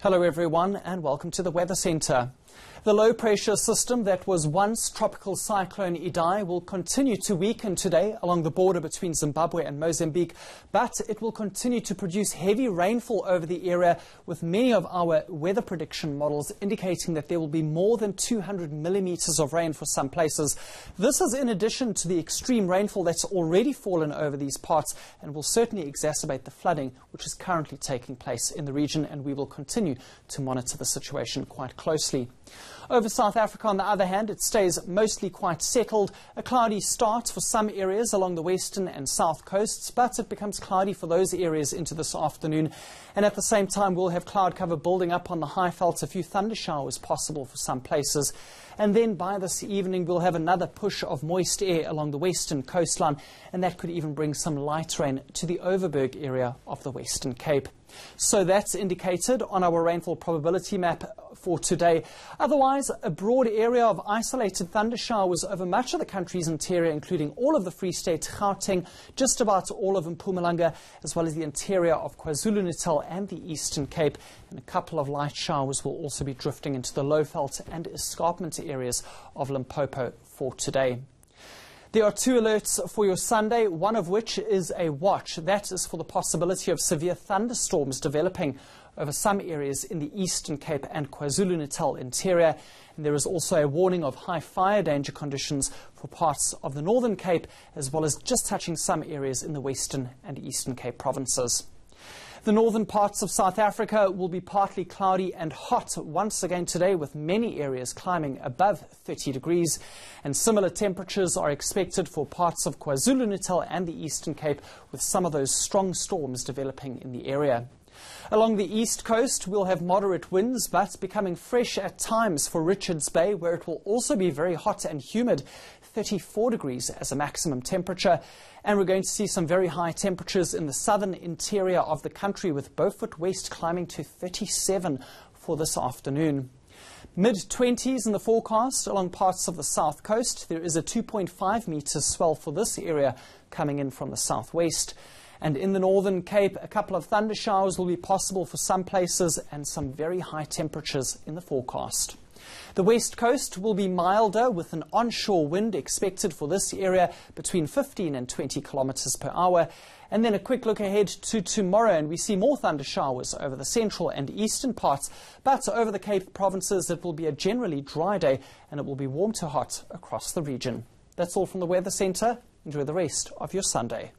Hello everyone and welcome to the Weather Centre. The low pressure system that was once Tropical Cyclone Idai will continue to weaken today along the border between Zimbabwe and Mozambique, but it will continue to produce heavy rainfall over the area, with many of our weather prediction models indicating that there will be more than 200 millimetres of rain for some places. This is in addition to the extreme rainfall that's already fallen over these parts and will certainly exacerbate the flooding which is currently taking place in the region, and we will continue to monitor the situation quite closely. Over South Africa, on the other hand, it stays mostly quite settled. A cloudy start for some areas along the western and south coasts, but it becomes cloudy for those areas into this afternoon. And at the same time, we'll have cloud cover building up on the Highveld, a few thunder showers possible for some places. And then by this evening, we'll have another push of moist air along the western coastline, and that could even bring some light rain to the Overberg area of the Western Cape. So that's indicated on our rainfall probability map for today. Otherwise, a broad area of isolated thunder showers over much of the country's interior, including all of the Free State, Gauteng, just about all of Mpumalanga, as well as the interior of KwaZulu-Natal and the Eastern Cape. And a couple of light showers will also be drifting into the Lowveld and escarpment areas of Limpopo for today. There are two alerts for your Sunday, one of which is a watch. That is for the possibility of severe thunderstorms developing over some areas in the Eastern Cape and KwaZulu-Natal interior. And there is also a warning of high fire danger conditions for parts of the Northern Cape, as well as just touching some areas in the Western and Eastern Cape provinces. The northern parts of South Africa will be partly cloudy and hot once again today, with many areas climbing above 30 degrees. And similar temperatures are expected for parts of KwaZulu-Natal and the Eastern Cape, with some of those strong storms developing in the area. Along the east coast, we'll have moderate winds, but becoming fresh at times for Richards Bay, where it will also be very hot and humid, 34 degrees as a maximum temperature. And we're going to see some very high temperatures in the southern interior of the country, with Beaufort West climbing to 37 for this afternoon. Mid-20s in the forecast along parts of the south coast. There is a 2.5 metres swell for this area coming in from the southwest. And in the Northern Cape, a couple of thunder showers will be possible for some places and some very high temperatures in the forecast. The west coast will be milder, with an onshore wind expected for this area between 15 and 20 kilometres per hour. And then a quick look ahead to tomorrow, and we see more thunder showers over the central and eastern parts. But over the Cape provinces, it will be a generally dry day, and it will be warm to hot across the region. That's all from the Weather Centre. Enjoy the rest of your Sunday.